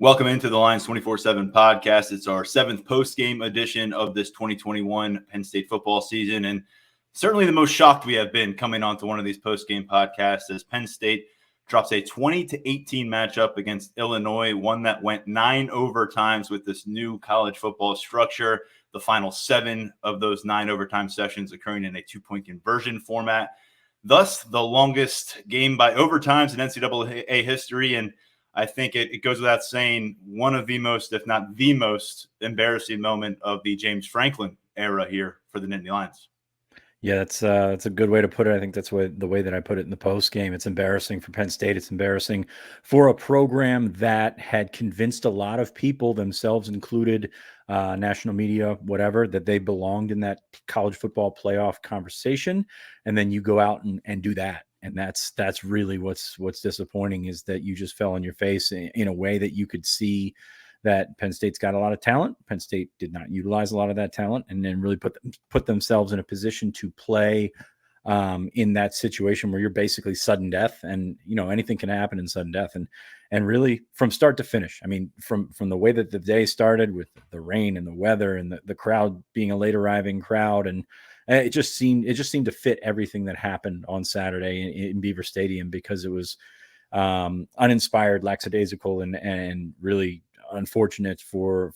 Welcome into the Lions 24/7 podcast. It's our seventh post-game edition of this 2021 Penn State football season, and certainly the most shocked we have been coming onto one of these post-game podcasts as Penn State drops a 20-18 matchup against Illinois, one that went 9 overtimes with this new college football structure. The final 7 of those 9 overtime sessions occurring in a 2-point conversion format. Thus, the longest game by overtimes in NCAA history, and I think it goes without saying, one of the most, if not the most, embarrassing moment of the James Franklin era here for the Nittany Lions. Yeah, that's a good way to put it. I think that's the way that I put it in the post game. It's embarrassing for Penn State. It's embarrassing for a program that had convinced a lot of people, themselves included, national media, whatever, that they belonged in that college football playoff conversation. And then you go out and do that. And that's really what's disappointing, is that you just fell on your face in a way that you could see that Penn State's got a lot of talent. Penn State did not utilize a lot of that talent, and then really put themselves in a position to play in that situation where you're basically sudden death, and anything can happen in sudden death, and really from start to finish. I mean, from the way that the day started with the rain and the weather and the crowd being a late arriving crowd, and it just seemed to fit everything that happened on Saturday in Beaver Stadium, because it was uninspired, lackadaisical, and really unfortunate for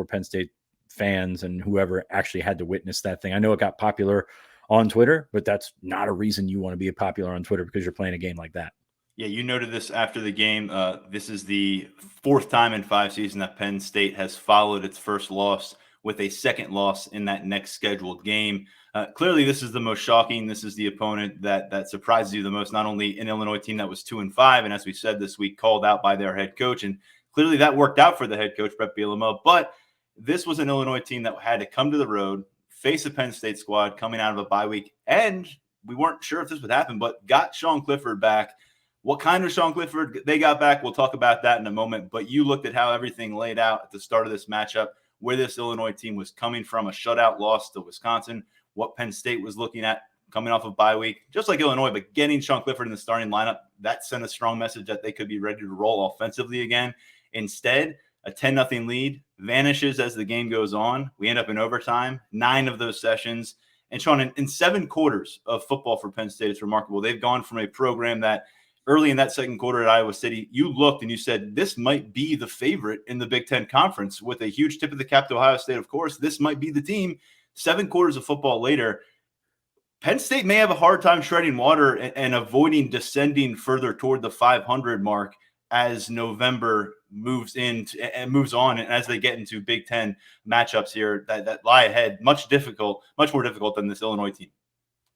Penn State fans and whoever actually had to witness that thing. I know it got popular on Twitter, but that's not a reason you want to be popular on Twitter because you're playing a game like that. Yeah, you noted this after the game. This is the 4th time in 5 seasons that Penn State has followed its first loss with a second loss in that next scheduled game. Clearly, this is the most shocking. This is the opponent that surprises you the most. Not only an Illinois team that was 2-5, and as we said this week, called out by their head coach, and clearly that worked out for the head coach, Brett Bielema. But this was an Illinois team that had to come to the road, face a Penn State squad coming out of a bye week, and we weren't sure if this would happen, but got Sean Clifford back. What kind of Sean Clifford they got back, we'll talk about that in a moment. But you looked at how everything laid out at the start of this matchup, where this Illinois team was coming from, a shutout loss to Wisconsin, what Penn State was looking at coming off of bye week, just like Illinois, but getting Sean Clifford in the starting lineup, that sent a strong message that they could be ready to roll offensively again. Instead, a 10-0 lead vanishes as the game goes on. We end up in overtime, 9 of those sessions. And Sean, in 7 quarters of football for Penn State, it's remarkable. They've gone from a program that early in that second quarter at Iowa City, you looked and you said, this might be the favorite in the Big Ten Conference, with a huge tip of the cap to Ohio State, of course. This might be the team. 7 quarters of football later, Penn State may have a hard time treading water and avoiding descending further toward the 500 mark as November moves on, and as they get into Big Ten matchups here that lie ahead, much more difficult than this Illinois team.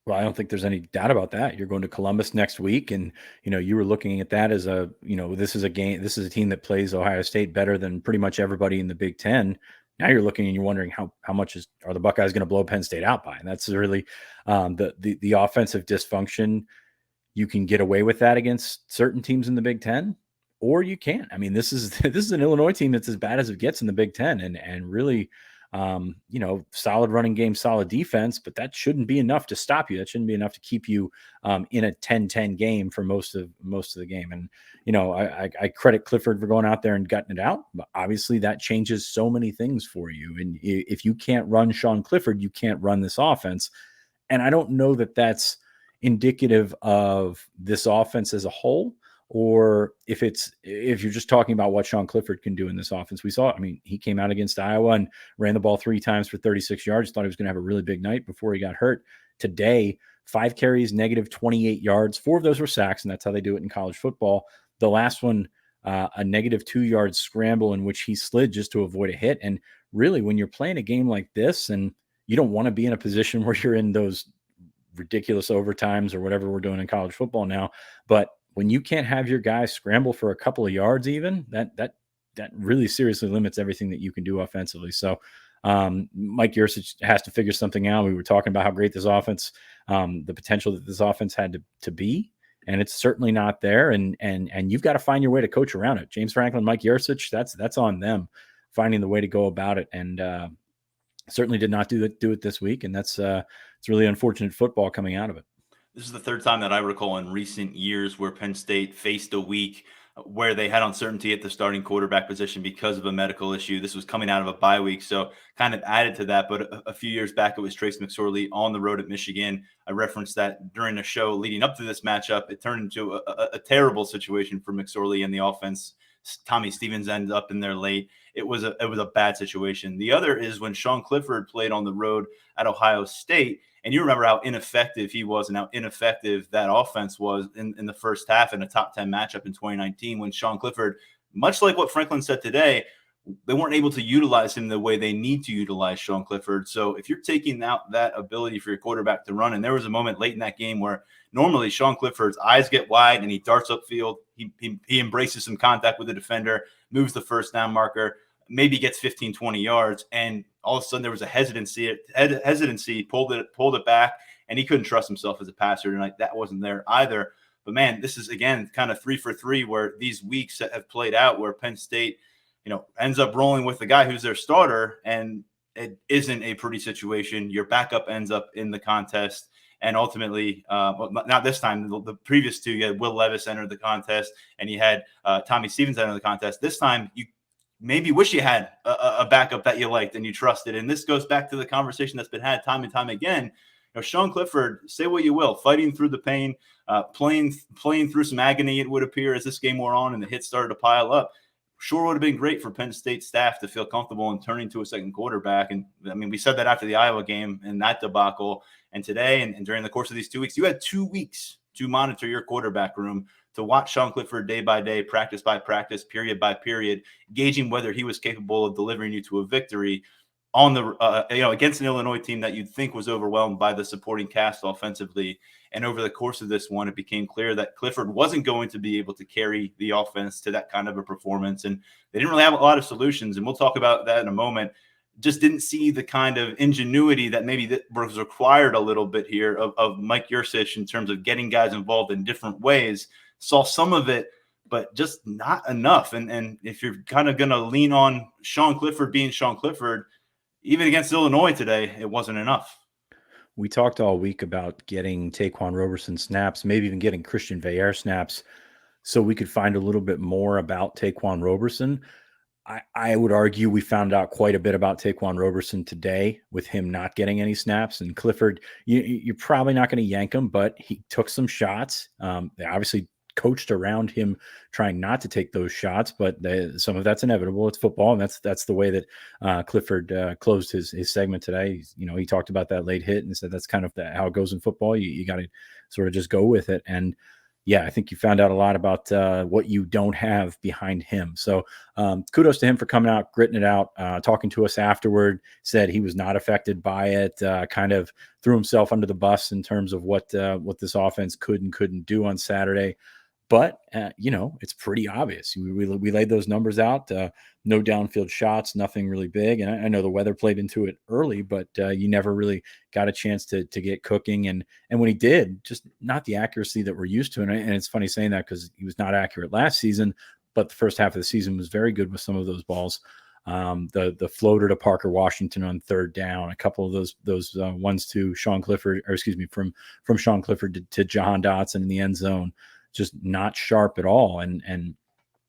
Well, I don't think there's any doubt about that. You're going to Columbus next week, and you were looking at that as this is a team that plays Ohio State better than pretty much everybody in the Big Ten. Now you're looking and you're wondering how much are the Buckeyes going to blow Penn State out by, and that's really the offensive dysfunction. You can get away with that against certain teams in the Big Ten, or you can't. I mean, this is an Illinois team that's as bad as it gets in the Big Ten, and really, solid running game, solid defense, but that shouldn't be enough to stop you. That shouldn't be enough to keep you in a 10-10 game for most of the game. And I credit Clifford for going out there and gutting it out, but obviously that changes so many things for you. And if you can't run Sean Clifford, you can't run this offense. And I don't know that that's indicative of this offense as a whole, or if you're just talking about what Sean Clifford can do in this offense. We saw, he came out against Iowa and ran the ball 3 times for 36 yards, thought he was going to have a really big night before he got hurt. Today, 5 carries, negative 28 yards. 4 of those were sacks, and that's how they do it in college football. The last one, a negative 2-yard scramble in which he slid just to avoid a hit. And really, when you're playing a game like this, and you don't want to be in a position where you're in those ridiculous overtimes or whatever we're doing in college football now, but when you can't have your guys scramble for a couple of yards, even that really seriously limits everything that you can do offensively. So Mike Yurcich has to figure something out. We were talking about how great this offense, the potential that this offense had to be, and it's certainly not there. And you've got to find your way to coach around it. James Franklin, Mike Yurcich, that's on them finding the way to go about it. And certainly did not do it this week. And it's really unfortunate football coming out of it. This is the 3rd time that I recall in recent years where Penn State faced a week where they had uncertainty at the starting quarterback position because of a medical issue. This was coming out of a bye week, so kind of added to that. But a few years back, it was Trace McSorley on the road at Michigan. I referenced that during the show leading up to this matchup. It turned into a terrible situation for McSorley and the offense. Tommy Stevens ended up in there late. It was a bad situation. The other is when Sean Clifford played on the road at Ohio State. And you remember how ineffective he was and how ineffective that offense was in the first half in a top 10 matchup in 2019 when Sean Clifford, much like what Franklin said today, they weren't able to utilize him the way they need to utilize Sean Clifford. So if you're taking out that ability for your quarterback to run, and there was a moment late in that game where normally Sean Clifford's eyes get wide and he darts upfield, he embraces some contact with the defender, moves the first down marker, maybe gets 15, 20 yards, and all of a sudden there was a hesitancy, pulled it back, and he couldn't trust himself as a passer tonight. That wasn't there either. But man, this is again kind of 3 for 3 where these weeks have played out where Penn State, ends up rolling with the guy who's their starter, and it isn't a pretty situation. Your backup ends up in the contest. And ultimately, not this time, the previous two, you had Will Levis enter the contest, and you had Tommy Stevens enter the contest. This time, you maybe wish you had a backup that you liked and you trusted. And this goes back to the conversation that's been had time and time again. Sean Clifford, say what you will, fighting through the pain, playing through some agony, it would appear, as this game wore on and the hits started to pile up. Sure would have been great for Penn State staff to feel comfortable in turning to a second quarterback. And I mean, we said that after the Iowa game and that debacle. And today and during the course of these 2 weeks, you had 2 weeks to monitor your quarterback room, to watch Sean Clifford day by day, practice by practice, period by period, gauging whether he was capable of delivering you to a victory on the against an Illinois team that you'd think was overwhelmed by the supporting cast offensively. And over the course of this one, it became clear that Clifford wasn't going to be able to carry the offense to that kind of a performance. And they didn't really have a lot of solutions. And we'll talk about that in a moment. Just didn't see the kind of ingenuity that maybe that was required a little bit here of Mike Yurcich in terms of getting guys involved in different ways. Saw some of it, but just not enough. And if you're kind of going to lean on Sean Clifford being Sean Clifford, even against Illinois today, it wasn't enough. We talked all week about getting Taquan Roberson snaps, maybe even getting Christian Veillere snaps, so we could find a little bit more about Taquan Roberson. I would argue we found out quite a bit about Taquan Roberson today with him not getting any snaps. And Clifford, you're probably not going to yank him, but he took some shots. They obviously coached around him trying not to take those shots, but some of that's inevitable. It's football, and that's the way that Clifford closed his segment today. He talked about that late hit and said that's kind of how it goes in football. You got to sort of just go with it. And yeah, I think you found out a lot about what you don't have behind him. So kudos to him for coming out, gritting it out, talking to us afterward, said he was not affected by it, kind of threw himself under the bus in terms of what this offense could and couldn't do on Saturday. But, it's pretty obvious. We laid those numbers out. No downfield shots, nothing really big. And I know the weather played into it early, but you never really got a chance to get cooking. And when he did, just not the accuracy that we're used to. And it's funny saying that because he was not accurate last season, but the first half of the season was very good with some of those balls. The floater to Parker Washington on third down, a couple of those ones to Sean Clifford, or excuse me, from Sean Clifford to Jahan Dotson in the end zone. Just not sharp at all. And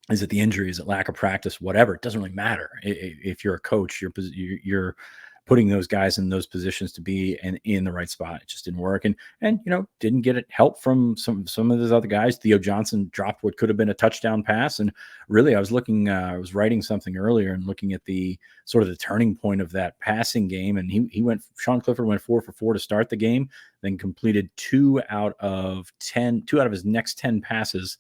is it the injury? Is it lack of practice? Whatever. It doesn't really matter. If you're a coach, you're putting those guys in those positions to be in the right spot. It just didn't work. And didn't get help from some of those other guys. Theo Johnson dropped what could have been a touchdown pass. And really, I was writing something earlier and looking at the sort of the turning point of that passing game. And Sean Clifford went 4 for 4 to start the game, then completed 2 out of his next 10 passes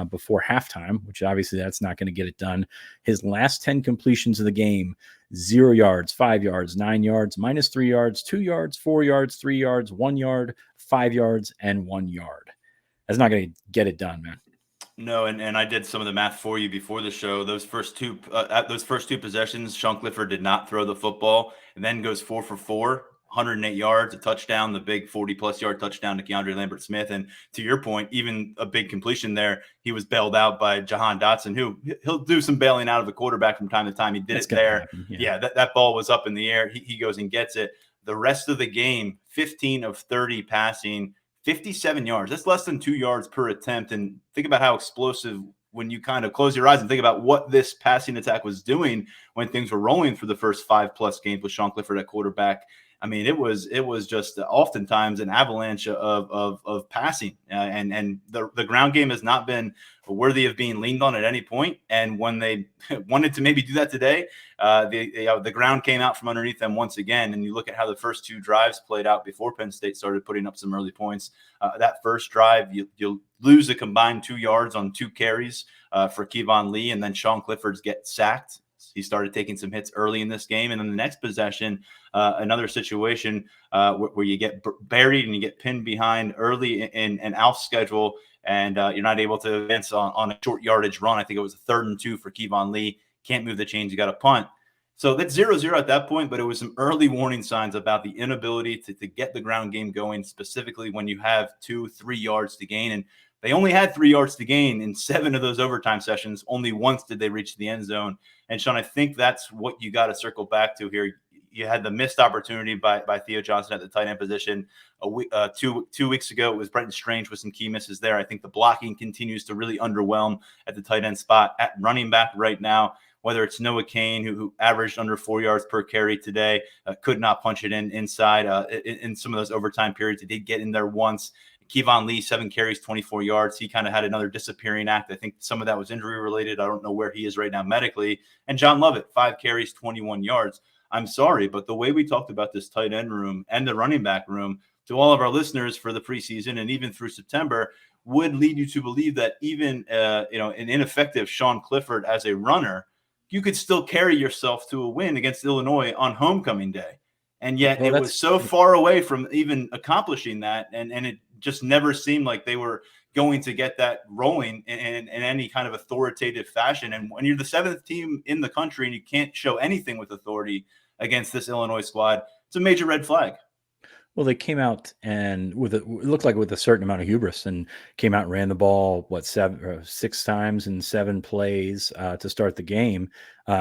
before halftime, which obviously that's not going to get it done. His last 10 completions of the game, 0 yards, 5 yards, 9 yards, -3 yards, 2 yards, 4 yards, 3 yards, 1 yard, 5 yards, and 1 yard. That's not going to get it done, man. No, and I did some of the math for you before the show. Those first two possessions, Sean Clifford did not throw the football, and then goes 4 for 4. 108 yards, a touchdown, the big 40-plus yard touchdown to Keandre Lambert-Smith. And to your point, even a big completion there, he was bailed out by Jahan Dotson, who he'll do some bailing out of the quarterback from time to time. He did it there. Yeah, that ball was up in the air. He goes and gets it. The rest of the game, 15 of 30 passing, 57 yards. That's less than 2 yards per attempt. And think about how explosive when you kind of close your eyes and think about what this passing attack was doing when things were rolling for the first 5+ games with Sean Clifford at quarterback. I mean, it was just oftentimes an avalanche of passing, and the ground game has not been worthy of being leaned on at any point. And when they wanted to maybe do that today, the ground came out from underneath them once again. And you look at how the first 2 drives played out before Penn State started putting up some early points. That first drive, you'll lose a combined 2 yards on 2 carries for Kevon Lee, and then Sean Clifford's get sacked. He started taking some hits early in this game. And then the next possession, another situation where you get buried and you get pinned behind early in an Alf's schedule, and you're not able to advance on a short yardage run. I think it was a 3rd and 2 for Kevon Lee. Can't move the chains. You got to punt. So that's 0-0 at that point, but it was some early warning signs about the inability to get the ground game going, specifically when you have 2-3 yards to gain. And they only had 3 yards to gain in 7 of those overtime sessions. Only once did they reach the end zone. And Sean, I think that's what you got to circle back to here. You had the missed opportunity by Theo Johnson at the tight end position. Two weeks ago, it was Brenton Strange with some key misses there. I think the blocking continues to really underwhelm at the tight end spot. At running back right now, whether it's Noah Kane, who averaged under 4 yards per carry today, could not punch it inside in some of those overtime periods. He did get in there once. Kevon Lee, 7 carries, 24 yards. He kind of had another disappearing act. I think some of that was injury related. I don't know where he is right now medically. And John Lovett, 5 carries, 21 yards. I'm sorry, but the way we talked about this tight end room and the running back room to all of our listeners for the preseason and even through September would lead you to believe that even an ineffective Sean Clifford as a runner, you could still carry yourself to a win against Illinois on homecoming day. And yet it was so far away from even accomplishing that. And it just never seemed like they were going to get that rolling in any kind of authoritative fashion. And when you're the 7th team in the country and you can't show anything with authority against this Illinois squad, it's a major red flag. Well, they came out and it looked like with a certain amount of hubris, and came out and ran the ball, 6 times in 7 plays to start the game.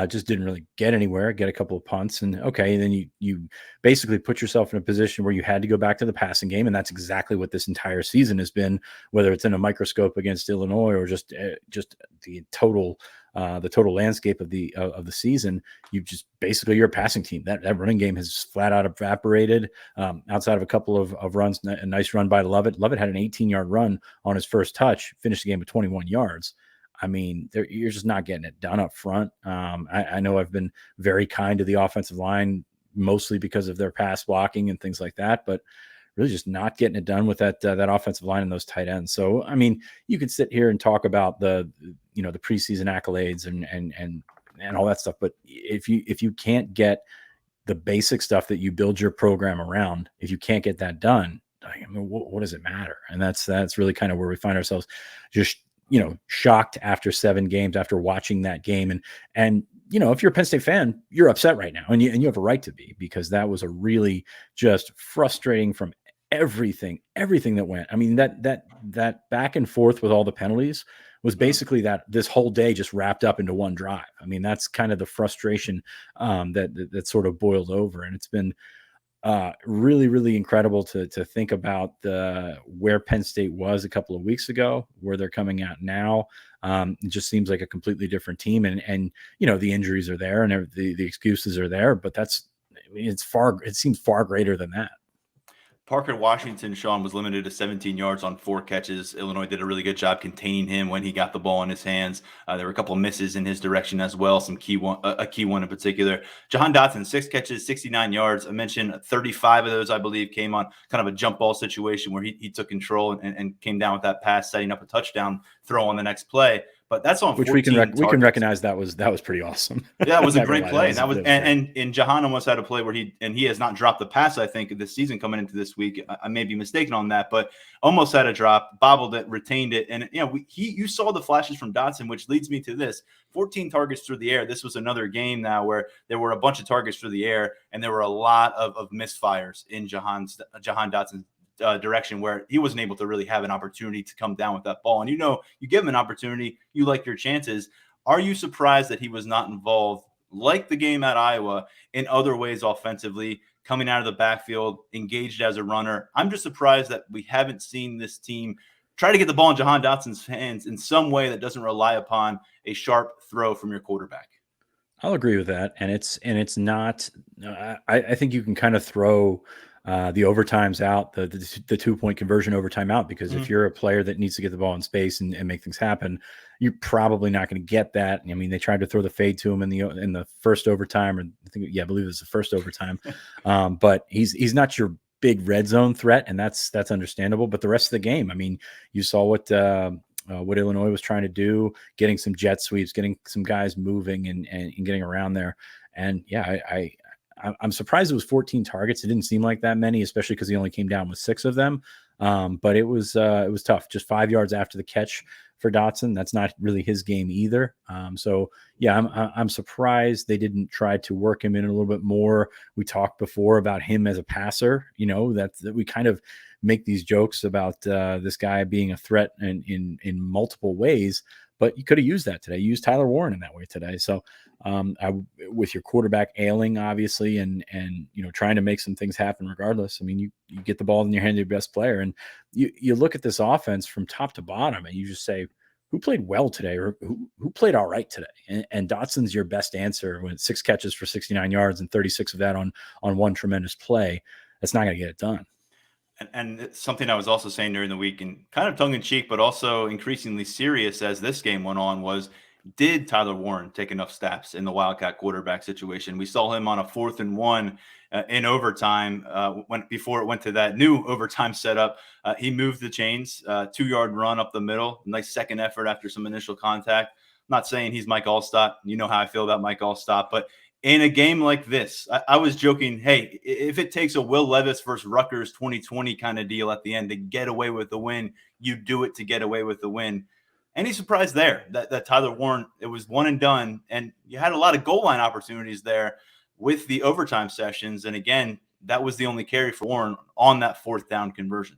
Just didn't really get anywhere, get a couple of punts. And then you basically put yourself in a position where you had to go back to the passing game. And that's exactly what this entire season has been, whether it's in a microscope against Illinois or just the total landscape of the season. You're a passing team. That running game has flat out evaporated. Outside of a couple of runs, a nice run by Lovett. Lovett had an 18-yard run on his first touch, finished the game with 21 yards. I mean, you're just not getting it done up front. I know I've been very kind to the offensive line, mostly because of their pass blocking and things like that, but really just not getting it done with that offensive line and those tight ends. So, I mean, you could sit here and talk about the preseason accolades and all that stuff, but if you can't get the basic stuff that you build your program around, if you can't get that done, I mean, what does it matter? And that's really kind of where we find ourselves, just shocked after 7 games after watching that game. And if you're a Penn State fan, you're upset right now, and you have a right to be, because that was a really just frustrating from everything that went. I mean, that back and forth with all the penalties was basically that this whole day just wrapped up into one drive. I mean, that's kind of the frustration that sort of boiled over. And it's been really, really incredible to think about where Penn State was a couple of weeks ago, where they're coming out now. It just seems like a completely different team, and the injuries are there and the excuses are there, but it seems far greater than that. Parker Washington, Sean, was limited to 17 yards on 4 catches. Illinois did a really good job containing him when he got the ball in his hands. There were a couple of misses in his direction as well, a key one in particular. Jahan Dotson, 6 catches, 69 yards. I mentioned 35 of those, I believe, came on kind of a jump ball situation where he took control and came down with that pass, setting up a touchdown throw on the next play. But that's on 14 we can recognize that was pretty awesome. Yeah, it was a great play. And Jahan almost had a play where he has not dropped the pass, I think, this season coming into this week. I may be mistaken on that, but almost had a drop, bobbled it, retained it. And you saw the flashes from Dotson, which leads me to this: 14 targets through the air. This was another game now where there were a bunch of targets through the air, and there were a lot of misfires in Jahan Dotson's direction, where he wasn't able to really have an opportunity to come down with that ball. And you give him an opportunity, you like your chances. Are you surprised that he was not involved, like the game at Iowa, in other ways offensively, coming out of the backfield, engaged as a runner? I'm just surprised that we haven't seen this team try to get the ball in Jahan Dotson's hands in some way that doesn't rely upon a sharp throw from your quarterback. I'll agree with that, and it's not. I think you can kind of throw the overtimes out, the 2-point conversion overtime out, because if you're a player that needs to get the ball in space and make things happen, you're probably not going to get that. I mean, they tried to throw the fade to him in the first overtime, or I believe it was the first overtime, but he's not your big red zone threat, and that's understandable. But the rest of the game, I mean, you saw what Illinois was trying to do, getting some jet sweeps, getting some guys moving and getting around there. And yeah, I'm surprised it was 14 targets. It didn't seem like that many, especially because he only came down with 6 of them. But it was tough. Just 5 yards after the catch for Dotson. That's not really his game either. So yeah, I'm surprised they didn't try to work him in a little bit more. We talked before about him as a passer. That we kind of make these jokes about this guy being a threat in multiple ways, but you could have used that today. You used Tyler Warren in that way today. So with your quarterback ailing, obviously, and trying to make some things happen regardless. I mean, you get the ball in your hand to your best player, and you look at this offense from top to bottom, and you just say, who played well today, or who played all right today? And Dotson's your best answer with 6 catches for 69 yards and 36 of that on one tremendous play. That's not going to get it done. And it's something I was also saying during the week, and kind of tongue in cheek, but also increasingly serious as this game went on, was, did Tyler Warren take enough snaps in the Wildcat quarterback situation? We saw him on a 4th and 1 in overtime before it went to that new overtime setup. He moved the chains, 2-yard run up the middle, nice second effort after some initial contact. I'm not saying he's Mike Allstott. You know how I feel about Mike Allstott, but in a game like this, I was joking, hey, if it takes a Will Levis versus Rutgers 2020 kind of deal at the end to get away with the win, you do it to get away with the win. Any surprise there that Tyler Warren, it was one and done, and you had a lot of goal line opportunities there with the overtime sessions. And again, that was the only carry for Warren on that 4th down conversion.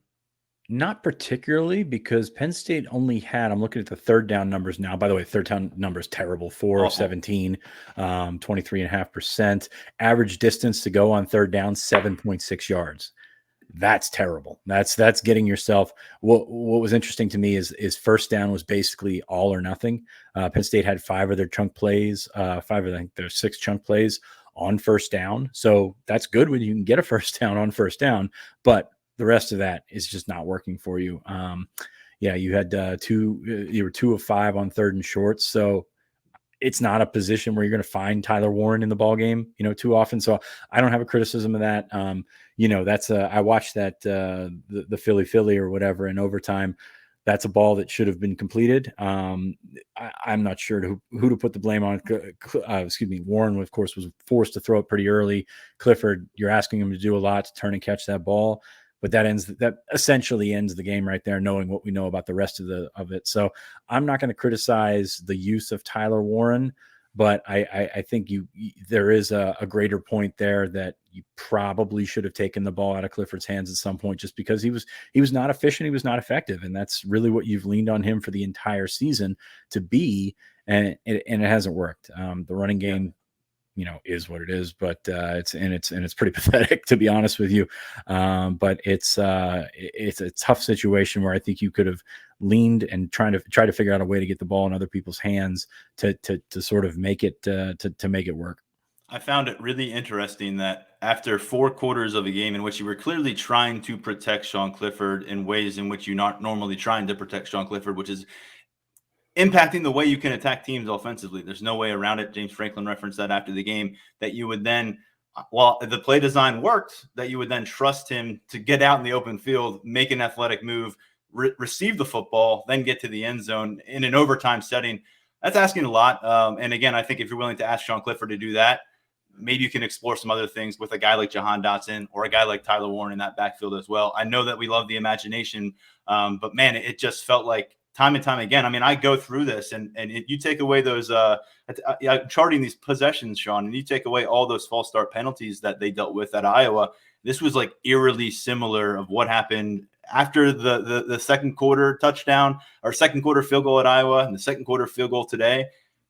Not particularly, because Penn State only had, I'm looking at the 3rd down numbers now. By the way, 3rd down numbers terrible. 4 of 17, 23.5%. Average distance to go on 3rd down, 7.6 yards. That's terrible. That's getting yourself. What was interesting to me is 1st down was basically all or nothing. Penn State had 5 of their chunk plays, 5 of their 6 chunk plays on 1st down. So that's good when you can get a 1st down on 1st down, but the rest of that is just not working for you. You had you were 2 of 5 on 3rd and short. So it's not a position where you're going to find Tyler Warren in the ball game, too often. So I don't have a criticism of that. That's I watched that the Philly or whatever in overtime. That's a ball that should have been completed. I'm not sure who to put the blame on. Warren, of course, was forced to throw it pretty early. Clifford, you're asking him to do a lot to turn and catch that ball. But that essentially ends the game right there, knowing what we know about the rest of it. So I'm not going to criticize the use of Tyler Warren, but I think there is a greater point there that you probably should have taken the ball out of Clifford's hands at some point, just because he was not efficient, he was not effective, and that's really what you've leaned on him for the entire season to be, and it hasn't worked. The running game, is what it is, but it's pretty pathetic, to be honest with you. But it's a tough situation where I think you could have leaned and try to figure out a way to get the ball in other people's hands to sort of make it to make it work. I found it really interesting that after 4 quarters of a game in which you were clearly trying to protect Sean Clifford in ways in which you're not normally trying to protect Sean Clifford, which is impacting the way you can attack teams offensively. There's no way around it. James Franklin referenced that after the game, that you would then, while the play design worked, that you would then trust him to get out in the open field, make an athletic move, receive the football, then get to the end zone in an overtime setting. That's asking a lot. And again, I think if you're willing to ask Sean Clifford to do that, maybe you can explore some other things with a guy like Jahan Dotson or a guy like Tyler Warren in that backfield as well. I know that we love the imagination, but man, it just felt like time and time again. I mean, I go through this and you take away those charting these possessions, Sean, and you take away all those false start penalties that they dealt with at Iowa. This was like eerily similar of what happened after the second quarter touchdown or second quarter field goal at Iowa and the second quarter field goal today.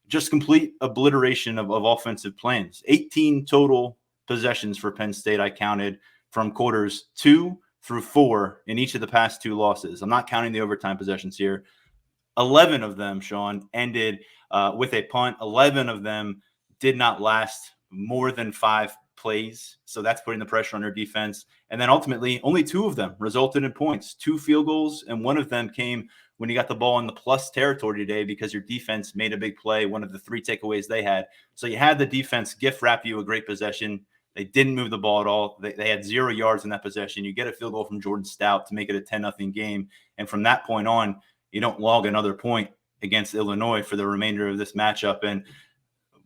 Just complete obliteration of offensive plans. 18 total possessions for Penn State, I counted, from quarters 2 through 4 in each of the past 2 losses. I'm not counting the overtime possessions here. 11 of them, Sean, ended with a punt. 11 of them did not last more than 5 plays. So that's putting the pressure on their defense. And then ultimately, only 2 of them resulted in points, 2 field goals. And one of them came when you got the ball in the plus territory today because your defense made a big play, one of the 3 takeaways they had. So you had the defense gift wrap you a great possession. They didn't move the ball at all. They had 0 yards in that possession. You get a field goal from Jordan Stout to make it a 10-0 game. And from that point on, you don't log another point against Illinois for the remainder of this matchup. And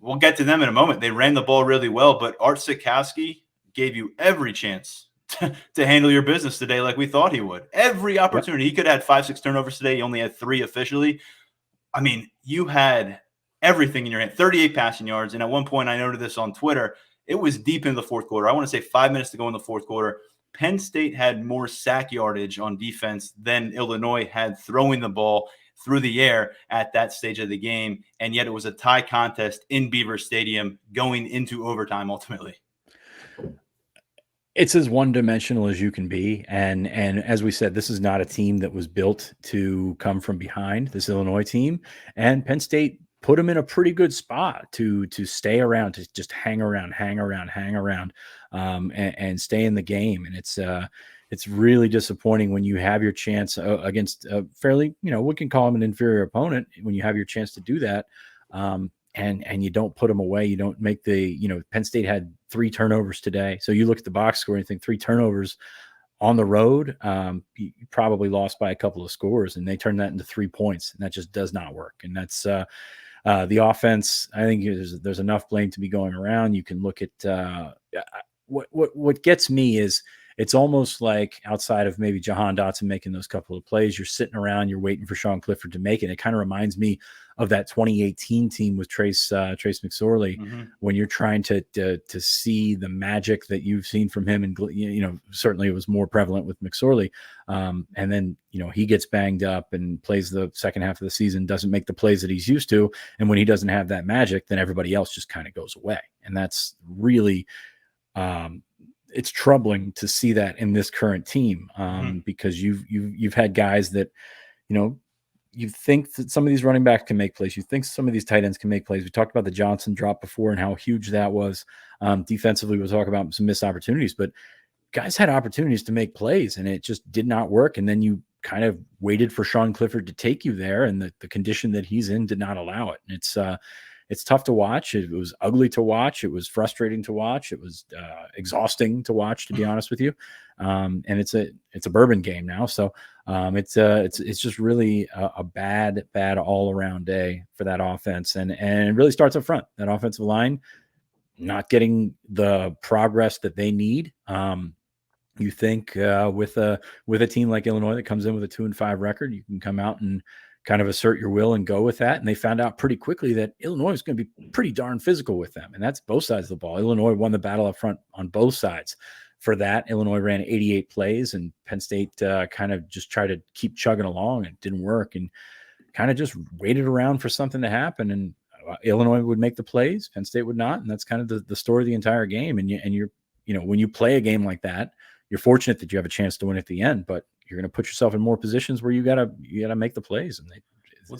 we'll get to them in a moment. They ran the ball really well, but Art Sikowski gave you every chance to handle your business today like we thought he would. Every opportunity. Yep. He could have had 5-6 turnovers today. He only had 3 officially. I mean, you had everything in your hand, 38 passing yards. And at one point, I noted this on Twitter, it was deep in the fourth quarter. I want to say 5 minutes to go in the fourth quarter. Penn State had more sack yardage on defense than Illinois had throwing the ball through the air at that stage of the game. And yet it was a tie contest in Beaver Stadium going into overtime ultimately. It's as one-dimensional as you can be. And as we said, this is not a team that was built to come from behind, this Illinois team. And Penn State put them in a pretty good spot to stay around, to just hang around, and stay in the game. And it's really disappointing when you have your chance against a fairly, we can call them an inferior opponent, when you have your chance to do that. And you don't put them away. You don't make Penn State had 3 turnovers today. So you look at the box score and you think 3 turnovers on the road, you probably lost by a couple of scores, and they turned that into 3 points, and that just does not work. And that's the offense. I think there's enough blame to be going around. You can look at what gets me is it's almost like, outside of maybe Jahan Dotson making those couple of plays, you're sitting around, you're waiting for Sean Clifford to make it. It kind of reminds me of that 2018 team with Trace McSorley, when you're trying to see the magic that you've seen from him. And, certainly it was more prevalent with McSorley. And then, he gets banged up and plays the second half of the season, doesn't make the plays that he's used to. And when he doesn't have that magic, then everybody else just kind of goes away. And that's really, it's troubling to see that in this current team, because you've had guys that, you think that some of these running backs can make plays. You think some of these tight ends can make plays. We talked about the Johnson drop before and how huge that was. Defensively, we'll talk about some missed opportunities, but guys had opportunities to make plays and it just did not work. And then you kind of waited for Sean Clifford to take you there, and the condition that he's in did not allow it. And it's tough to watch. It was ugly to watch. It was frustrating to watch. It was exhausting to watch, to be honest with you. And it's a bourbon game now. So it's just really a bad all around day for that offense. And it really starts up front. That offensive line not getting the progress that they need. You think with a team like Illinois that comes in with a 2-5 record, you can come out and kind of assert your will and go with that. And they found out pretty quickly that Illinois is going to be pretty darn physical with them. And that's both sides of the ball. Illinois won the battle up front on both sides. For that, Illinois ran 88 plays, and Penn State kind of just tried to keep chugging along. And it didn't work, and kind of just waited around for something to happen. And Illinois would make the plays, Penn State would not. And that's kind of the story of the entire game. And you're when you play a game like that, you're fortunate that you have a chance to win at the end, but you're going to put yourself in more positions where you gotta make the plays, and it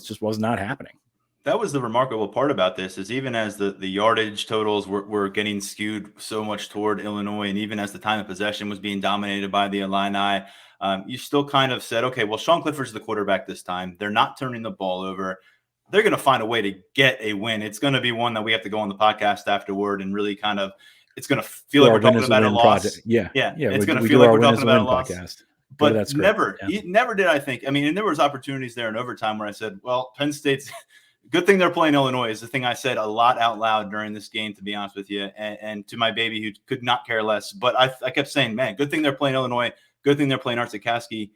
just was not happening. That was the remarkable part about this, is even as the yardage totals were getting skewed so much toward Illinois, and even as the time of possession was being dominated by the Illini, you still kind of said, okay, well, Sean Clifford's the quarterback this time. They're not turning the ball over. They're going to find a way to get a win. It's going to be one that we have to go on the podcast afterward and really kind of, it's going to feel like we're talking about a loss. Project. Yeah. It's going to feel like we're talking about a loss. Podcast. But that's never did I think. I mean, and there was opportunities there in overtime where I said, well, Penn State's good thing they're playing Illinois is the thing I said a lot out loud during this game, to be honest with you, and to my baby who could not care less. But I kept saying, man, good thing they're playing Illinois. Good thing they're playing Art Sikowski.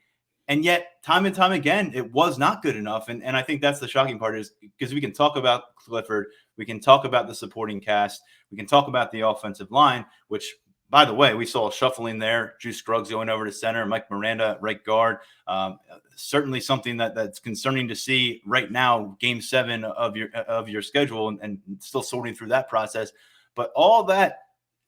And yet, time and time again, it was not good enough. And I think that's the shocking part, is because we can talk about Clifford, we can talk about the supporting cast, we can talk about the offensive line, which, by the way, we saw a shuffling there. Juice Scruggs going over to center, Mike Miranda right guard. Certainly something that's concerning to see right now, Game 7 of your schedule, and still sorting through that process. But all that,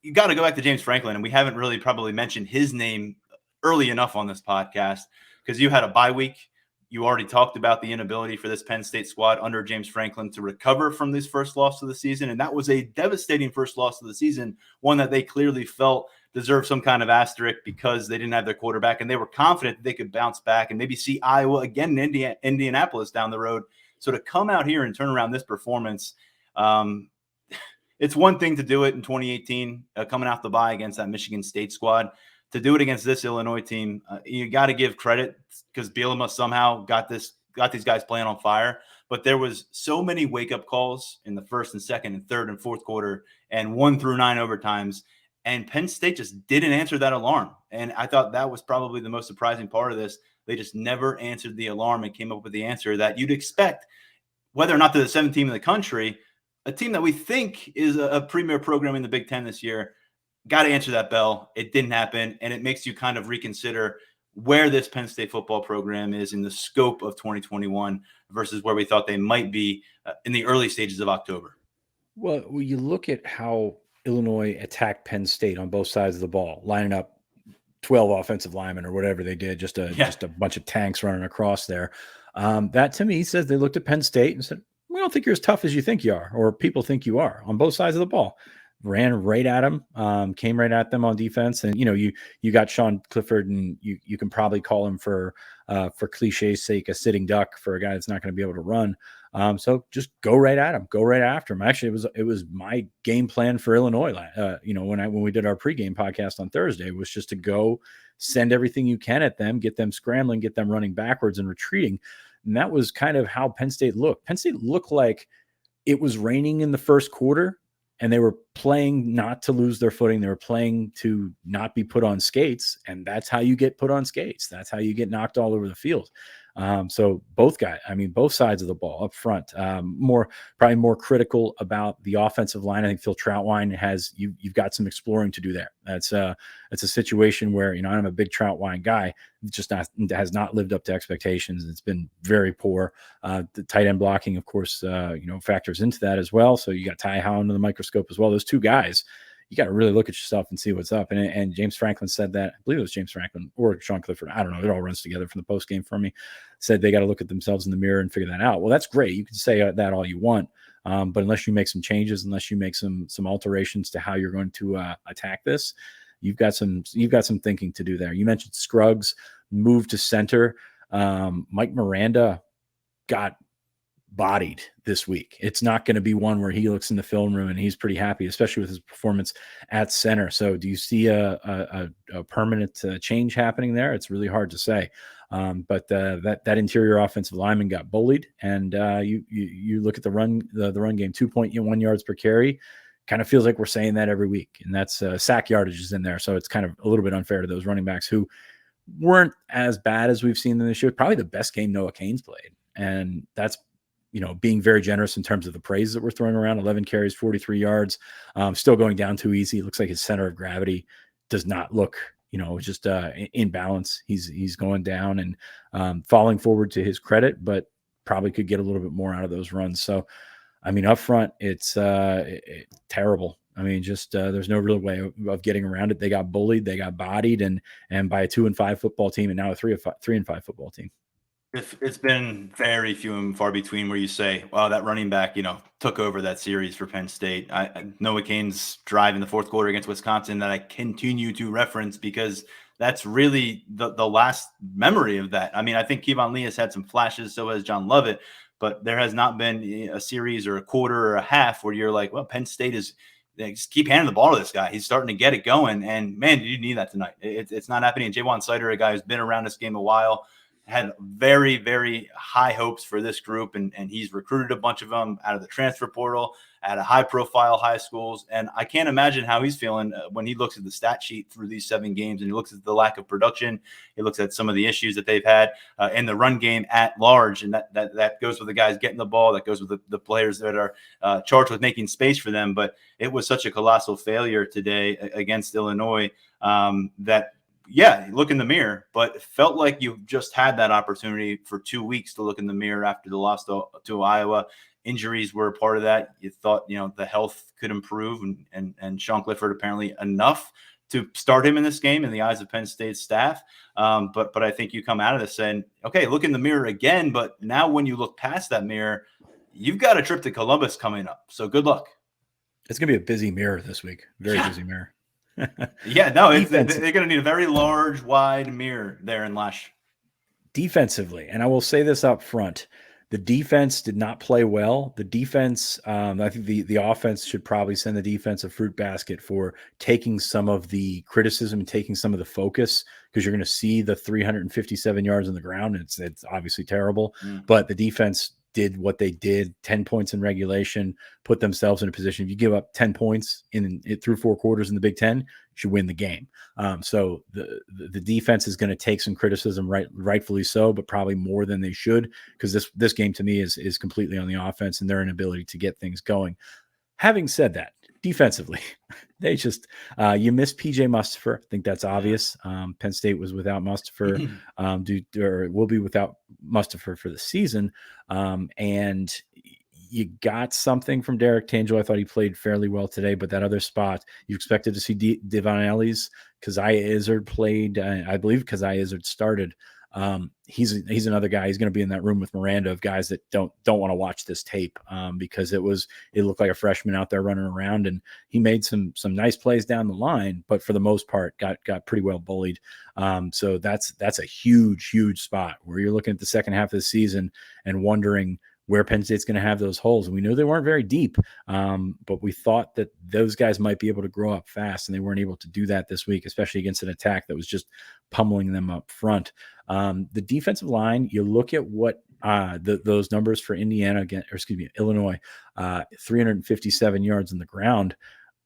you got to go back to James Franklin, and we haven't really probably mentioned his name early enough on this podcast because you had a bye week. You already talked about the inability for this Penn State squad under James Franklin to recover from this first loss of the season. And that was a devastating first loss of the season, one that they clearly felt deserved some kind of asterisk because they didn't have their quarterback, and they were confident that they could bounce back and maybe see Iowa again in Indianapolis down the road. So to come out here and turn around this performance, it's one thing to do it in 2018, coming off the bye against that Michigan State squad. To do it against this Illinois team, you got to give credit because Bielema somehow got these guys playing on fire. But there was so many wake-up calls in the first and second and third and fourth quarter and 1 through 9 overtimes, and Penn State just didn't answer that alarm. And I thought that was probably the most surprising part of this. They just never answered the alarm and came up with the answer that you'd expect, whether or not they're the 7th team in the country, a team that we think is a premier program in the Big Ten this year. Got to answer that bell. It didn't happen, and it makes you kind of reconsider where this Penn State football program is in the scope of 2021 versus where we thought they might be in the early stages of October. Well, you look at how Illinois attacked Penn State on both sides of the ball, lining up 12 offensive linemen or whatever they did, just a bunch of tanks running across there. That to me says they looked at Penn State and said, we don't think you're as tough as you think you are, or people think you are on both sides of the ball. Ran right at them, came right at them on defense. And, you got Sean Clifford, and you can probably call him for cliche's sake, a sitting duck for a guy that's not going to be able to run. So just go right at him, go right after him. Actually, it was my game plan for Illinois. When we did our pregame podcast on Thursday, was just to go send everything you can at them, get them scrambling, get them running backwards and retreating. And that was kind of how Penn State looked. Penn State looked like it was raining in the first quarter, and they were playing not to lose their footing. They were playing to not be put on skates. And that's how you get put on skates. That's how you get knocked all over the field. So both sides of the ball up front, probably more critical about the offensive line. I think Phil Troutwine you've got some exploring to do there. It's a situation where, I'm a big Troutwine guy, has not lived up to expectations. It's been very poor. The tight end blocking, of course, factors into that as well. So you got Ty Howell under the microscope as well. Those two guys, you got to really look at yourself and see what's up. And James Franklin said that, I believe it was James Franklin or Sean Clifford. I don't know. It all runs together from the post game for me. Said they got to look at themselves in the mirror and figure that out. Well, that's great. You can say that all you want. But unless you make some changes, unless you make some alterations to how you're going to attack this, you've got some thinking to do there. You mentioned Scruggs moved to center. Mike Miranda got bodied this week. It's not going to be one where he looks in the film room and he's pretty happy, especially with his performance at center. So do you see a permanent change happening there? It's really hard to say. But that interior offensive lineman got bullied, and you look at the run game, 2.1 yards per carry. Kind of feels like we're saying that every week, and that's sack yardage is in there. So it's kind of a little bit unfair to those running backs who weren't as bad as we've seen them this year. Probably the best game Noah Cain's played, and that's being very generous in terms of the praise that we're throwing around. 11 carries, 43 yards, still going down too easy. It looks like his center of gravity does not look, just in balance. He's going down and falling forward to his credit, but probably could get a little bit more out of those runs. So, up front, it's terrible. There's no real way of getting around it. They got bullied, they got bodied, and by a 2-5 football team, and now a 3-5 football team. It's been very few and far between where you say, wow, that running back, took over that series for Penn State. Noah Cain's drive in the fourth quarter against Wisconsin that I continue to reference because that's really the last memory of that. I think Kevon Lee has had some flashes, so has John Lovett, but there has not been a series or a quarter or a half where you're like, well, Penn State is just keep handing the ball to this guy. He's starting to get it going. And man, did you need that tonight? It's not happening. And Jaywan Sider, a guy who's been around this game a while, had very, very high hopes for this group, and he's recruited a bunch of them out of the transfer portal at a high-profile high schools. And I can't imagine how he's feeling when he looks at the stat sheet through these 7 games, and he looks at the lack of production. He looks at some of the issues that they've had in the run game at large, and that goes with the guys getting the ball. That goes with the players that are charged with making space for them. But it was such a colossal failure today against Illinois that – yeah, look in the mirror, but it felt like you just had that opportunity for 2 weeks to look in the mirror after the loss to Iowa. Injuries were a part of that. You thought, the health could improve, and Sean Clifford apparently enough to start him in this game in the eyes of Penn State staff. But I think you come out of this saying, okay, look in the mirror again. But now when you look past that mirror, you've got a trip to Columbus coming up. So good luck. It's going to be a busy mirror this week. Very busy mirror. Yeah, no, they're going to need a very large, wide mirror there in Lash. Defensively, and I will say this up front, the defense did not play well. The defense, I think the offense should probably send the defense a fruit basket for taking some of the criticism and taking some of the focus, because you're going to see the 357 yards on the ground. It's obviously terrible, but the defense did what they did, 10 points in regulation, put themselves in a position. If you give up 10 points through 4 quarters in the Big Ten, you should win the game. So the defense is going to take some criticism, rightfully so, but probably more than they should, because this game to me is completely on the offense and their inability to get things going. Having said that, defensively, they just you miss PJ Mustipher. I think that's obvious. Penn State was without Mustipher, will be without Mustipher for the season, and you got something from Derek Tangel. I thought he played fairly well today, but that other spot you expected to see Devon Ellis. Keziah Izzard played. I believe Keziah Izzard started. He's another guy. He's going to be in that room with Miranda of guys that don't want to watch this tape, because it looked like a freshman out there running around, and he made some nice plays down the line, but for the most part got pretty well bullied. So that's a huge spot where you're looking at the second half of the season and wondering where Penn State's going to have those holes. And we knew they weren't very deep, but we thought that those guys might be able to grow up fast, and they weren't able to do that this week, especially against an attack that was just pummeling them up front. The defensive line, you look at what those numbers for Illinois, 357 yards on the ground.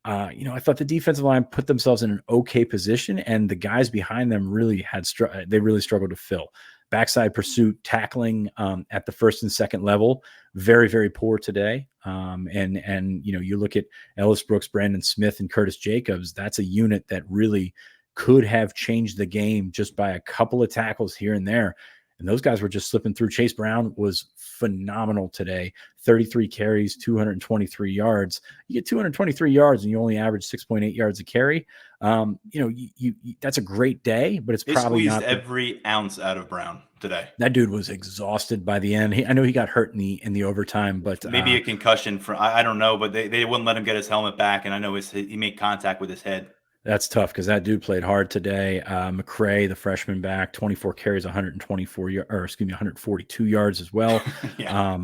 I thought the defensive line put themselves in an okay position, and the guys behind them really struggled to fill. Backside pursuit, tackling at the first and second level, very, very poor today. And you look at Ellis Brooks, Brandon Smith, and Curtis Jacobs. That's a unit that really could have changed the game just by a couple of tackles here and there. And those guys were just slipping through. Chase Brown was phenomenal today. 33 carries, 223 yards. You get 223 yards and you only average 6.8 yards a carry. That's a great day, but they probably not every ounce out of Brown today. That dude was exhausted by the end. I know he got hurt in the overtime, but maybe a concussion I don't know, but they wouldn't let him get his helmet back, and I know he made contact with his head. That's tough because that dude played hard today. McCray, the freshman back, 24 carries, 142 yards as well. Yeah.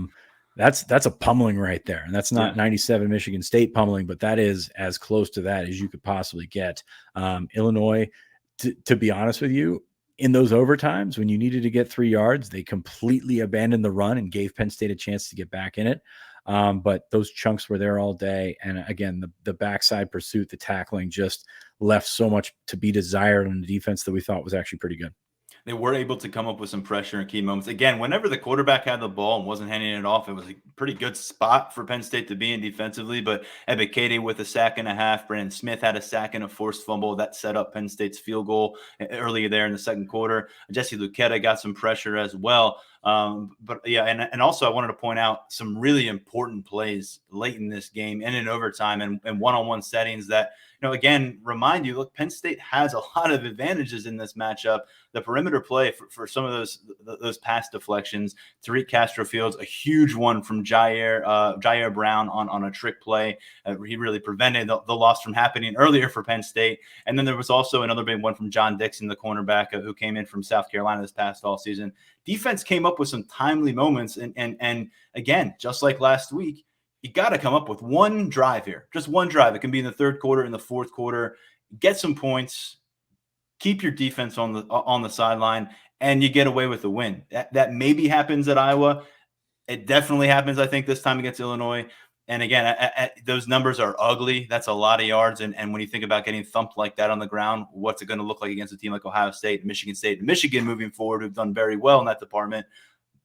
That's a pummeling right there. And that's not 97 Michigan State pummeling, but that is as close to that as you could possibly get. Illinois, to be honest with you, in those overtimes when you needed to get 3 yards, they completely abandoned the run and gave Penn State a chance to get back in it. But those chunks were there all day. And again, the backside pursuit, the tackling just left so much to be desired on the defense that we thought was actually pretty good. They were able to come up with some pressure in key moments. Again, whenever the quarterback had the ball and wasn't handing it off, it was a pretty good spot for Penn State to be in defensively. But Ebiketie with a sack and a half. Brandon Smith had a sack and a forced fumble. That set up Penn State's field goal earlier there in the second quarter. Jesse Luketa got some pressure as well. But yeah, and also I wanted to point out some really important plays late in this game and in overtime and one-on-one settings that, again, remind you, look, Penn State has a lot of advantages in this matchup. The perimeter play for some of those pass deflections. Tariq Castro-Fields, a huge one from Jair Brown on a trick play. He really prevented the loss from happening earlier for Penn State. And then there was also another big one from John Dixon, the cornerback who came in from South Carolina this past all season. Defense came up with some timely moments. And again, just like last week, you got to come up with one drive here, just one drive. It can be in the third quarter, in the fourth quarter, get some points, keep your defense on the sideline, and you get away with the win. That maybe happens at Iowa. It definitely happens, I think, this time against Illinois. And again, those numbers are ugly. That's a lot of yards. And when you think about getting thumped like that on the ground, what's it going to look like against a team like Ohio State, Michigan State, and Michigan moving forward, who've done very well in that department.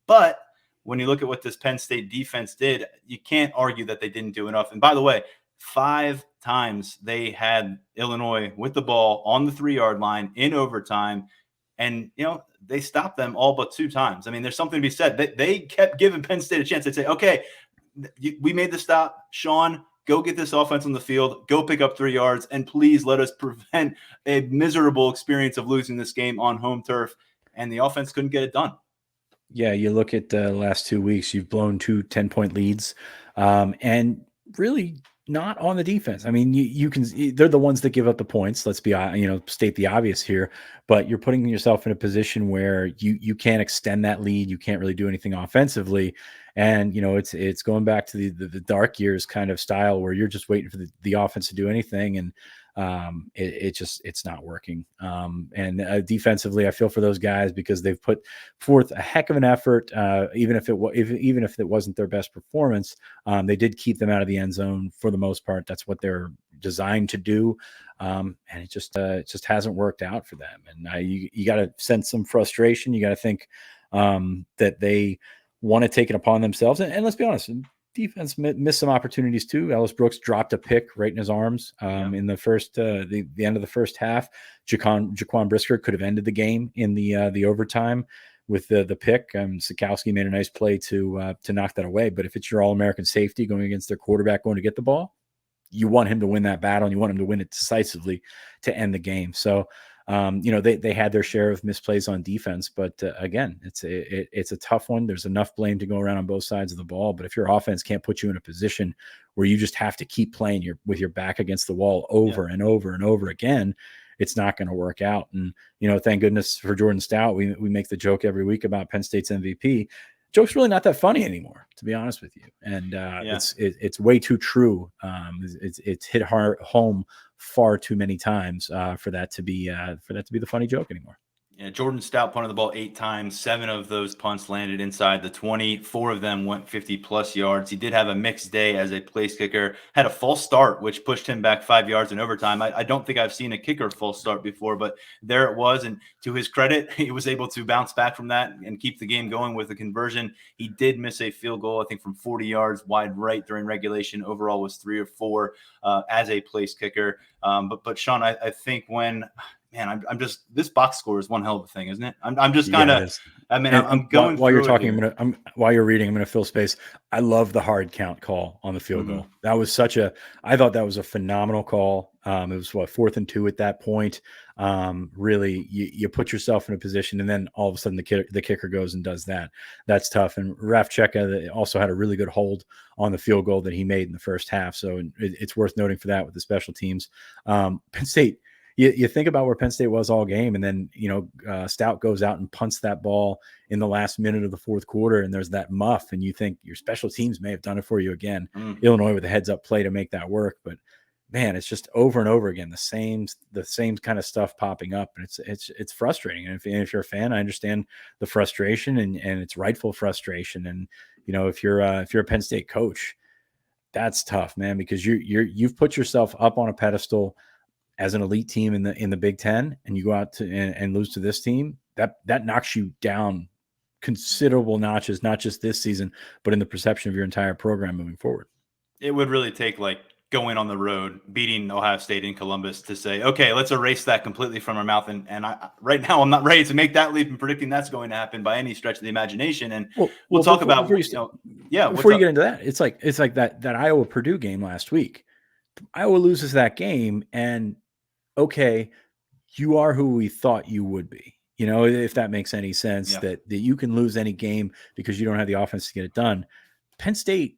But when you look at what this Penn State defense did, you can't argue that they didn't do enough. And by the way, 5 times they had Illinois with the ball on the 3-yard line in overtime. And, they stopped them all but 2 times. I mean, there's something to be said. They kept giving Penn State a chance. They'd say, okay, we made the stop. Sean, go get this offense on the field, go pick up 3 yards, and please let us prevent a miserable experience of losing this game on home turf. And the offense couldn't get it done. Yeah, you look at the last 2 weeks, you've blown 2 10-point leads, and really not on the defense. I mean, you can, they're the ones that give up the points. Let's be, state the obvious here, but you're putting yourself in a position where you can't extend that lead. You can't really do anything offensively. And, it's going back to the dark years kind of style where you're just waiting for the offense to do anything. And, it's not working. And defensively, I feel for those guys because they've put forth a heck of an effort. Even if it wasn't their best performance, they did keep them out of the end zone for the most part. That's what they're designed to do. And it just hasn't worked out for them. And you got to sense some frustration. You got to think that they want to take it upon themselves. And let's be honest, defense missed some opportunities too. Ellis Brooks dropped a pick right in his arms in the first the end of the first half. Jaquan Brisker could have ended the game in the overtime with the pick. Sikowski made a nice play to knock that away. But if it's your All-American safety going against their quarterback going to get the ball, you want him to win that battle and you want him to win it decisively to end the game. So they had their share of misplays on defense, but again, it's a tough one. There's enough blame to go around on both sides of the ball. But if your offense can't put you in a position where you just have to keep playing with your back against the wall over and over and over again, it's not going to work out. And, thank goodness for Jordan Stout. We make the joke every week about Penn State's MVP. Joke's really not that funny anymore, to be honest with you. And it's way too true. It's hit home far too many times for that to be the funny joke anymore. Yeah, Jordan Stout punted the ball 8 times. 7 of those punts landed inside the 20. 4 of them went 50-plus yards. He did have a mixed day as a place kicker. Had a false start, which pushed him back 5 yards in overtime. I don't think I've seen a kicker false start before, but there it was. And to his credit, he was able to bounce back from that and keep the game going with a conversion. He did miss a field goal, I think, from 40 yards wide right during regulation. Overall was 3 or 4 as a place kicker. But Sean, I think when – man, I'm just, this box score is one hell of a thing, isn't it? I'm just kind of, I'm going while you're talking, while you're reading, I'm going to fill space. I love the hard count call on the field goal. That was I thought that was a phenomenal call. It was 4th and 2 at that point. Really, you put yourself in a position and then all of a sudden the kicker goes and does that. That's tough. And Raf Cheka also had a really good hold on the field goal that he made in the first half. So it's worth noting for that with the special teams. Penn State, you think about where Penn State was all game, and then, Stout goes out and punts that ball in the last minute of the fourth quarter, and there's that muff, and you think your special teams may have done it for you again. Illinois with a heads-up play to make that work, but man, it's just over and over again, the same kind of stuff popping up, and it's frustrating. And if you're a fan, I understand the frustration, and it's rightful frustration. And if you're a Penn State coach, that's tough, man, because you've put yourself up on a pedestal as an elite team in the Big Ten, and you go out and lose to this team, that knocks you down considerable notches, not just this season, but in the perception of your entire program moving forward. It would really take going on the road, beating Ohio State in Columbus to say, okay, let's erase that completely from our mouth. And right now I'm not ready to make that leap and predicting that's going to happen by any stretch of the imagination. And we'll talk about, before you get into that, it's like that Iowa Purdue game last week. Iowa loses that game, and okay, you are who we thought you would be. If that makes any sense, that you can lose any game because you don't have the offense to get it done. Penn State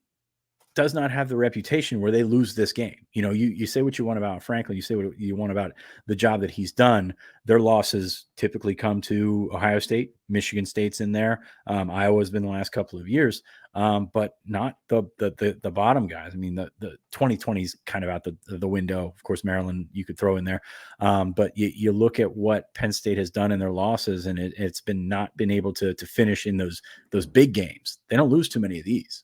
does not have the reputation where they lose this game. You say what you want about Franklin, you say what you want about the job that he's done. Their losses typically come to Ohio State, Michigan State's in there. Iowa's been the last couple of years, but not the bottom guys. I mean, the 2020 is kind of out the window. Of course, Maryland you could throw in there, but you look at what Penn State has done in their losses, and it's been not been able to finish in those big games. They don't lose too many of these.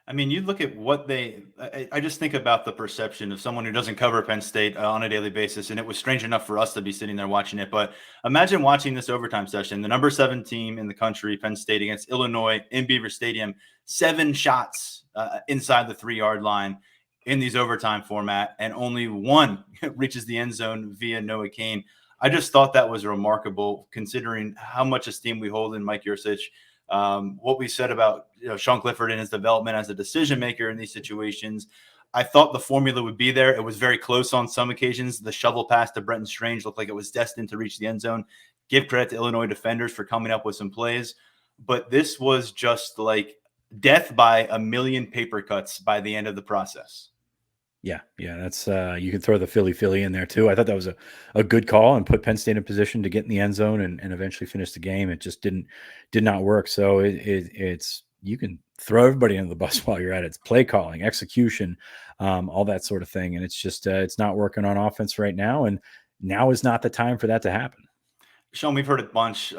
I mean, you look at what I just think about the perception of someone who doesn't cover Penn State on a daily basis. And it was strange enough for us to be sitting there watching it. But imagine watching this overtime session, the number 7 team in the country, Penn State against Illinois in Beaver Stadium, 7 shots inside the 3-yard line in these overtime format, and only 1 reaches the end zone via Noah Cain. I just thought that was remarkable considering how much esteem we hold in Mike Yurcich. What we said about Sean Clifford and his development as a decision maker in these situations. I thought the formula would be there. It was very close on some occasions. The shovel pass to Brenton Strange looked like it was destined to reach the end zone. Give credit to Illinois defenders for coming up with some plays. But this was just like death by a million paper cuts by the end of the process. Yeah, that's you can throw the Philly in there too. I thought that was a good call and put Penn State in position to get in the end zone and eventually finish the game. It just did not work. So it's you can throw everybody under the bus while you're at it. It's play calling, execution, all that sort of thing, and it's just it's not working on offense right now. And now is not the time for that to happen. Sean, we've heard a bunch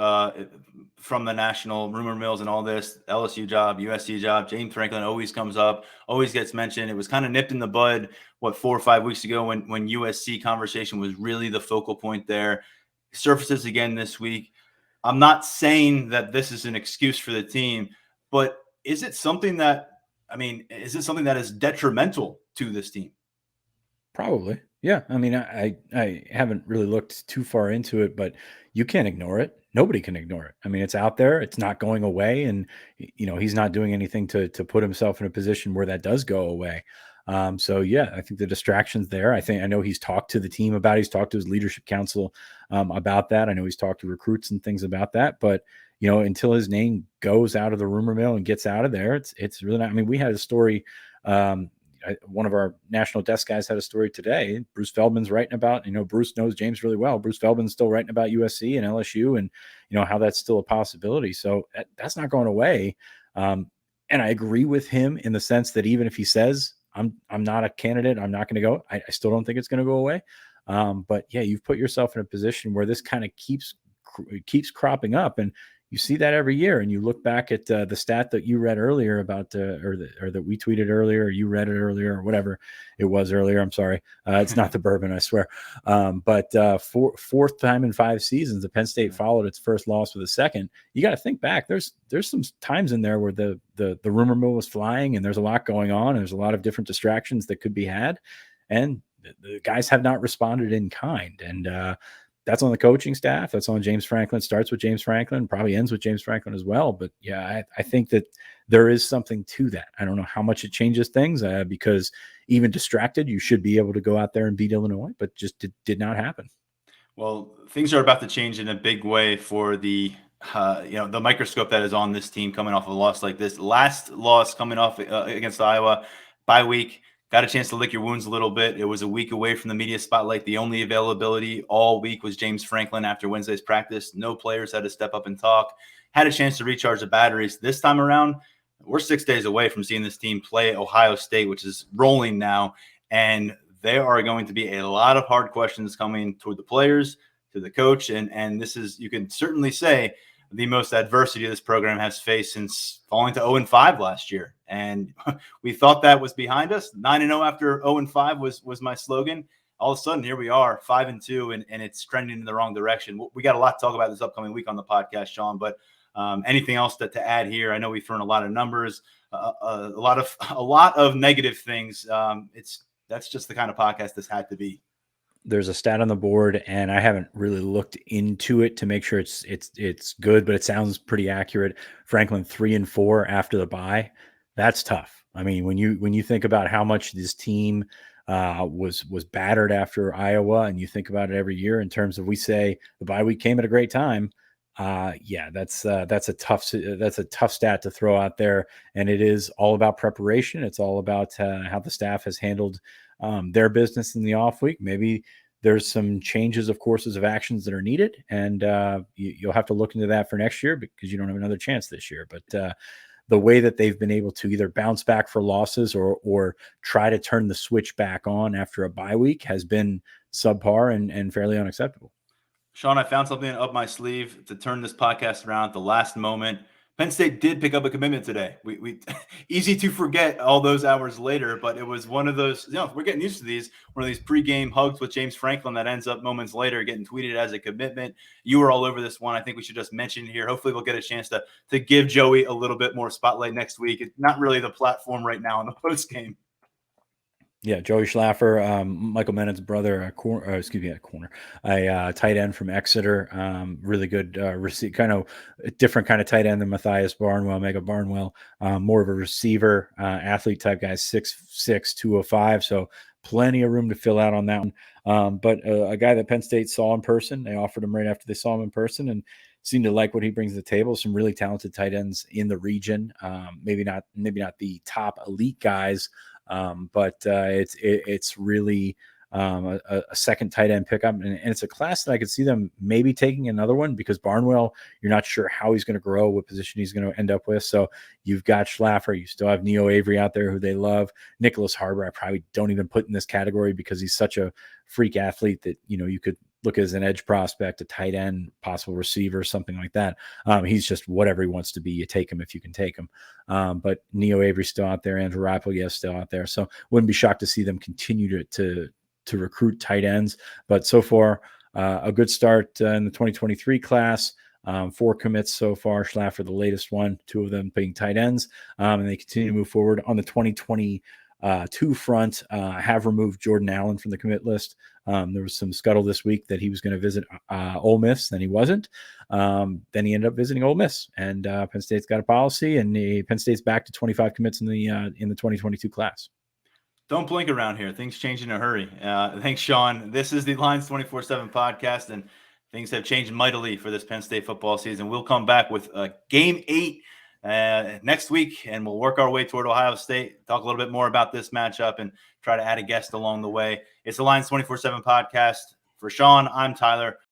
from the national rumor mills and all this. LSU job, USC job. James Franklin always comes up, always gets mentioned. It was kind of nipped in the bud, 4 or 5 weeks ago when USC conversation was really the focal point there. Surfaces again this week. I'm not saying that this is an excuse for the team, but is it something that is detrimental to this team? Probably. Yeah. I mean, I haven't really looked too far into it, but you can't ignore it. Nobody can ignore it. I mean, it's out there. It's not going away. And, he's not doing anything to put himself in a position where that does go away. So, yeah, I think the distraction's there. I know he's talked to the team about it. He's talked to his leadership council about that. I know he's talked to recruits and things about that. But, until his name goes out of the rumor mill and gets out of there, it's really not. I mean, we had a story one of our national desk guys had a story today. Bruce Feldman's writing about, Bruce knows James really well. Bruce Feldman's still writing about USC and LSU and, how that's still a possibility. So that's not going away. And I agree with him in the sense that even if he says, I'm not a candidate, I'm not going to go, I still don't think it's going to go away. But yeah, you've put yourself in a position where this kind of keeps cropping up. And you see that every year, and you look back at the stat that you read earlier about, or that we tweeted earlier, or you read it earlier, or whatever it was earlier. I'm sorry, it's not the bourbon, I swear. But fourth time in 5 seasons, the Penn State followed its first loss with a second. You got to think back. There's some times in there where the rumor mill was flying, and there's a lot going on, and there's a lot of different distractions that could be had, and the guys have not responded in kind. And that's on the coaching staff. That's on James Franklin. Starts with James Franklin, probably ends with James Franklin as well. But yeah, I think that there is something to that. I don't know how much it changes things because even distracted, you should be able to go out there and beat Illinois, but just did not happen. Well, things are about to change in a big way for the microscope that is on this team coming off a loss like this. Last loss coming off against Iowa, bye week. Got a chance to lick your wounds a little bit. It was a week away from the media spotlight. The only availability all week was James Franklin after Wednesday's practice. No players had to step up and talk. Had a chance to recharge the batteries. This time around, we're 6 days away from seeing this team play Ohio State, which is rolling now. And there are going to be a lot of hard questions coming toward the players, to the coach. And this is, you can certainly say, the most adversity this program has faced since falling to 0-5 last year. And we thought that was behind us. 9-0 after 0-5 was my slogan. All of a sudden, here we are, 5-2, and it's trending in the wrong direction. We got a lot to talk about this upcoming week on the podcast, Sean, but anything else to add here? I know we've thrown a lot of numbers, a lot of negative things. That's just the kind of podcast this had to be. There's a stat on the board, and I haven't really looked into it to make sure it's good, but it sounds pretty accurate. Franklin 3-4 after the bye. That's tough. I mean, when you think about how much this team was battered after Iowa, and you think about it every year in terms of, we say the bye week came at a great time. Yeah, that's a tough stat to throw out there, and it is all about preparation. It's all about how the staff has handled their business in the off week. Maybe there's some changes of courses of actions that are needed, and you'll have to look into that for next year because you don't have another chance this year. But the way that they've been able to either bounce back for losses or try to turn the switch back on after a bye week has been subpar and fairly unacceptable. Sean, I found something up my sleeve to turn this podcast around at the last moment. Penn State did pick up a commitment today. We easy to forget all those hours later, but it was one of those, we're getting used to these, one of these pregame hugs with James Franklin that ends up moments later getting tweeted as a commitment. You were all over this one. I think we should just mention here. Hopefully we'll get a chance to give Joey a little bit more spotlight next week. It's not really the platform right now in the post game. Yeah, Joey Schlaffer, Michael Menon's brother, a tight end from Exeter. Really good kind of a different kind of tight end than Matthias Barnwell, Mega Barnwell. More of a receiver, athlete type guy, 6'6", 205. So plenty of room to fill out on that one. But a guy that Penn State saw in person, they offered him right after they saw him in person, and seemed to like what he brings to the table. Some really talented tight ends in the region. Maybe not the top elite guys. But it's really a second tight end pickup, and it's a class that I could see them maybe taking another one, because Barnwell, you're not sure how he's going to grow, what position he's going to end up with. So you've got Schlaffer, you still have Neo Avery out there who they love. Nicholas Harbor, I probably don't even put in this category because he's such a freak athlete that you could look as an edge prospect, a tight end, possible receiver, something like that. He's just whatever he wants to be. You take him if you can take him. But Neo Avery's still out there. Andrew Rapoglia is still out there. So wouldn't be shocked to see them continue to recruit tight ends. But so far, a good start in the 2023 class. 4 commits so far. Schlaffer, the latest one, 2 of them being tight ends. And they continue to move forward on the 2022 front. Have removed Jordan Allen from the commit list. There was some scuttle this week that he was going to visit Ole Miss, then he wasn't. Then he ended up visiting Ole Miss, and Penn State's got a policy, and Penn State's back to 25 commits in the 2022 class. Don't blink around here. Things change in a hurry. Thanks, Sean. This is the Lions 24/7 podcast, and things have changed mightily for this Penn State football season. We'll come back with Game 8 next week, and we'll work our way toward Ohio State, talk a little bit more about this matchup, and try to add a guest along the way. It's the Lions 24/7 podcast. For Sean, I'm Tyler.